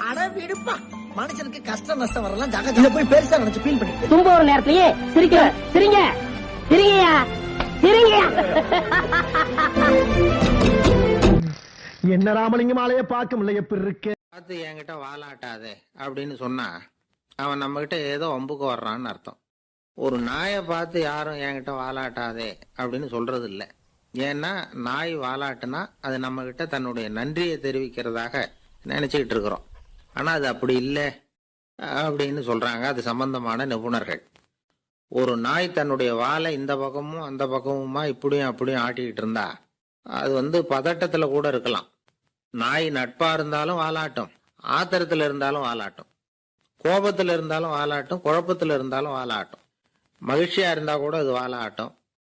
அட விடுப்பா, மனுஷனுக்கு கஷ்டம் நஷ்டம் வரலாம் ஜாகிரதையா போய் பெருசா நினைச்சு ஃபீல் பண்ணி தும்ப ஒரு நேரத்திலேயே சிரிங்க சிரிங்கயா என்ன ராமலிங்கம் ஆலைய பார்க்க முடியல எப்படி இருக்கு பார்த்து என்கிட்ட வாலாட்டாதே அப்படின்னு சொன்னா அவன் நம்ம கிட்ட ஏதோ வம்புக்கு வர்றான்னு அர்த்தம். ஒரு நாயை பார்த்து யாரும் என்கிட்ட வாலாட்டாதே அப்படின்னு சொல்றது இல்லை. ஏன்னா நாய் வாலாட்டுனா அது நம்ம கிட்ட தன்னுடைய நன்றியை தெரிவிக்கிறதாக நினைச்சுக்கிட்டு இருக்கிறோம். ஆனா அது அப்படி இல்லை அப்படின்னு சொல்றாங்க அது சம்பந்தமான நிபுணர்கள். ஒரு நாய் தன்னுடைய வாலை இந்த பக்கமும் அந்த பக்கமுமா இப்படியும் அப்படியும் ஆட்டிக்கிட்டு இருந்தா அது பதட்டத்துல கூட இருக்கலாம். நாய் நட்பா இருந்தாலும் வாலாட்டும், ஆத்திரத்துல இருந்தாலும் வாலாட்டும், கோபத்துல இருந்தாலும் வாலாட்டும், குழப்பத்துல இருந்தாலும் வாலாட்டும், மகிழ்ச்சியா இருந்தா கூட அது வாலாட்டும்.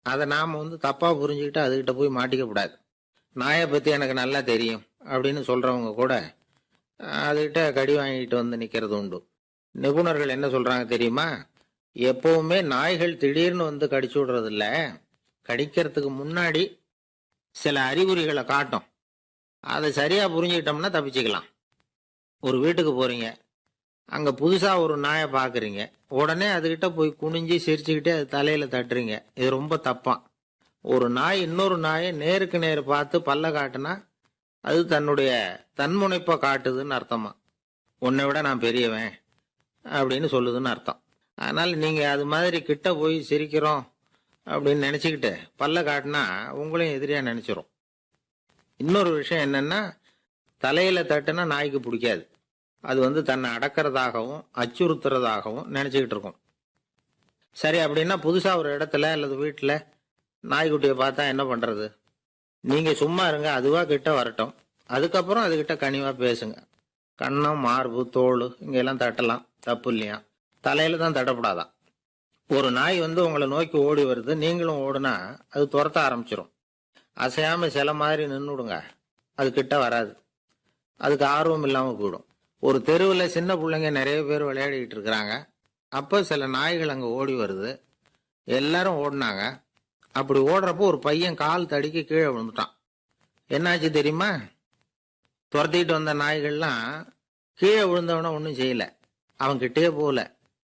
அதை நாம தப்பா புரிஞ்சுக்கிட்டு அதுகிட்ட போய் மாட்டிக்க கூடாது. நாயை பத்தி எனக்கு நல்லா தெரியும் அப்படின்னு சொல்றவங்க கூட அதுகிட்ட கடி வாங்கிட்டு நிக்கிறது உண்டு. நிபுணர்கள் என்ன சொல்றாங்க தெரியுமா? எப்பவுமே நாய்கள் திடீர்னு கடிச்சு விடுறது இல்ல, கடிக்கிறதுக்கு முன்னாடி சில அறிகுறிகளை காட்டும். அதை சரியா புரிஞ்சுக்கிட்டோம்னா தப்பிச்சுக்கலாம். ஒரு வீட்டுக்கு போறீங்க, அங்க புதுசா ஒரு நாயை பாக்குறீங்க, உடனே அதுகிட்ட போய் குனிஞ்சு சிரிச்சுக்கிட்டே அது தலையில தட்டுறீங்க. இது ரொம்ப தப்பான். ஒரு நாய் இன்னொரு நாயை நேருக்கு நேர் பார்த்து பல்ல காட்டுனா அது தன்னுடைய தன்முனைப்பை காட்டுதுன்னு அர்த்தமா. உன்னை விட நான் பெரியவன் அப்படின்னு சொல்லுதுன்னு அர்த்தம். அதனால நீங்க அது மாதிரி கிட்ட போய் சிரிக்கிறோம் அப்படின்னு நினைச்சுக்கிட்டு பல்ல காட்டினா உங்களையும் எதிரியா நினைச்சிரும். இன்னொரு விஷயம் என்னன்னா, தலையில தட்டுனா நாய்க்கு பிடிக்காது. அது தன்னை அடக்கிறதாகவும் அச்சுறுத்துறதாகவும் நினைச்சுக்கிட்டு இருக்கும். சரி, அப்படின்னா புதுசா ஒரு இடத்துல அல்லது வீட்டுல நாய்க்குட்டியை பார்த்தா என்ன பண்றது? நீங்க சும்மா இருங்க, அதுவா கிட்ட வரட்டும். அதுக்கப்புறம் அதுகிட்ட கனிவா பேசுங்க. கண்ணம், மார்பு, தோல் இங்கெல்லாம் தட்டலாம், தப்பு இல்லையா? தலையில தான் தட்டப்படாதான். ஒரு நாய் உங்களை நோக்கி ஓடி வருது, நீங்களும் ஓடுனா அது துரத்த ஆரம்பிச்சிடும். அசையாம சில மாதிரி நின்றுடுங்க, அது கிட்ட வராது. அதுக்கு ஆர்வம் இல்லாம போயிடும். ஒரு தெருவில் சின்ன பிள்ளைங்க நிறைய பேர் விளையாடிக்கிட்டு இருக்கிறாங்க. அப்போ சில நாய்கள் அங்கே ஓடி வருது. எல்லாரும் ஓடினாங்க. அப்படி ஓடுறப்போ ஒரு பையன் கால் தடிக்க கீழே விழுந்துட்டான். என்னாச்சு தெரியுமா? துரத்திட்டு வந்த நாய்கள்லாம் கீழே விழுந்தவன ஒன்றும் செய்யல, அவன் கிட்டே போகல.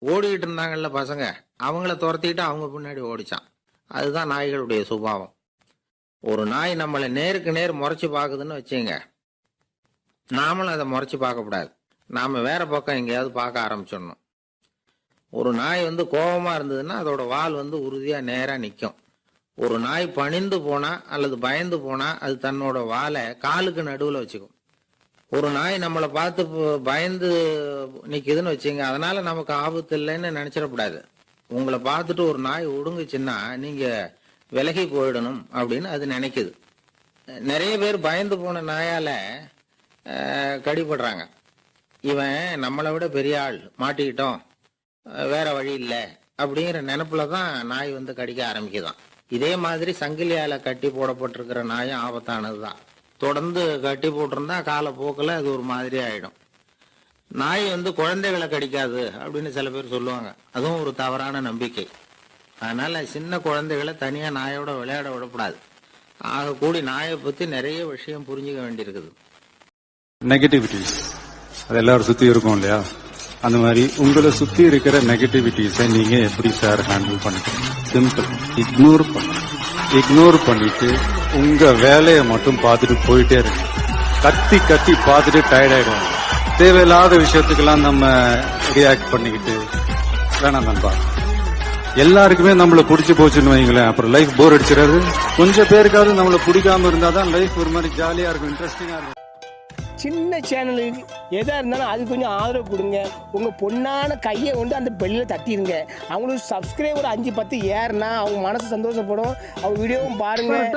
ஓடிக்கிட்டு இருந்தாங்கல்ல பசங்க, அவங்கள துரத்திட்டு அவங்க பின்னாடி ஓடிச்சான். அதுதான் நாய்களுடைய சுபாவம். ஒரு நாய் நம்மளை நேருக்கு நேர் முறைச்சு பார்க்குதுன்னு வச்சுங்க, நாமளும் அதை முறைச்சு பார்க்கக்கூடாது. நாம வேற பக்கம் எங்கேயாவது பார்க்க ஆரம்பிச்சிடணும். ஒரு நாய் கோபமா இருந்ததுன்னா அதோட வால் உறுதியா நேரா நிற்கும். ஒரு நாய் பணிந்து போனா அல்லது பயந்து போனா அது தன்னோட வாலை காலுக்கு நடுவில் வச்சுக்கும். ஒரு நாய் நம்மளை பார்த்து பயந்து நிக்குதுன்னு வச்சுங்க, அதனால நமக்கு ஆபத்து இல்லைன்னு நினைச்சிடக்கூடாது. உங்களை பார்த்துட்டு ஒரு நாய் ஒடுங்குச்சுன்னா நீங்க விலகி போயிடணும் அப்படின்னு அது நினைக்குது. நிறைய பேர் பயந்து போன நாயால கடிபடுறாங்க. இவன் நம்மளை விட பெரிய ஆள், மாட்டிக்கிட்டோம், வேற வழி இல்லை அப்படிங்கிற நினைப்புல தான் நாய் கடிக்க ஆரம்பிக்குதான். இதே மாதிரி சங்கிலியால கட்டி போடப்பட்டிருக்கிற நாயும் ஆபத்தானதுதான். தொடர்ந்து கட்டி போட்டிருந்தா காலப்போக்கில் அது ஒரு மாதிரி ஆயிடும். நாய் குழந்தைகளை கடிக்காது அப்படின்னு சில பேர் சொல்லுவாங்க. அதுவும் ஒரு தவறான நம்பிக்கை. அதனால சின்ன குழந்தைகளை தனியா நாயோட விளையாட விடக்கூடாது. ஆக கூடி நாயை பத்தி நிறைய விஷயம் புரிஞ்சுக்க வேண்டியிருக்குது. நெகட்டிவிட்டிஸ் அது எல்லாரும் சுத்தி இருக்கும் இல்லையா? அந்த மாதிரி உங்களை சுத்தி இருக்கிற நெகட்டிவிட்டிஸை நீங்க எப்படி சார் ஹேண்டில் பண்ணிக்கிறீங்க? சிம்பிள், இக்னோர் பண்ணிட்டு உங்க வேலையை மட்டும் பார்த்துட்டு போயிட்டே இருக்கு. கத்தி கத்தி பார்த்துட்டு டயர்ட் ஆயிடுவாங்க. தேவையில்லாத விஷயத்துக்கெல்லாம் நம்ம ரியாக்ட் பண்ணிக்கிட்டு வேணாம் நண்பா. எல்லாருக்குமே நம்மள பிடிச்சி போச்சுன்னு வைங்களேன், அப்புறம் லைஃப் போர் அடிச்சிடாது. கொஞ்சம் பேருக்காவது நம்மள பிடிக்காம இருந்தாதான் லைஃப் ஒரு மாதிரி ஜாலியா இருக்கும், இன்ட்ரெஸ்டிங்கா இருக்கும். சின்ன சேனலுக்கு எதாக இருந்தாலும் அது கொஞ்சம் ஆதரவு கொடுங்க. உங்கள் பொண்ணான கையை அந்த பெல்லில் தட்டிடுங்க. அவங்களுக்கு சப்ஸ்கிரைபர் 5-10 ஏறுனா அவங்க மனசு சந்தோஷப்படும். அவங்க வீடியோவும் பாருங்கள்.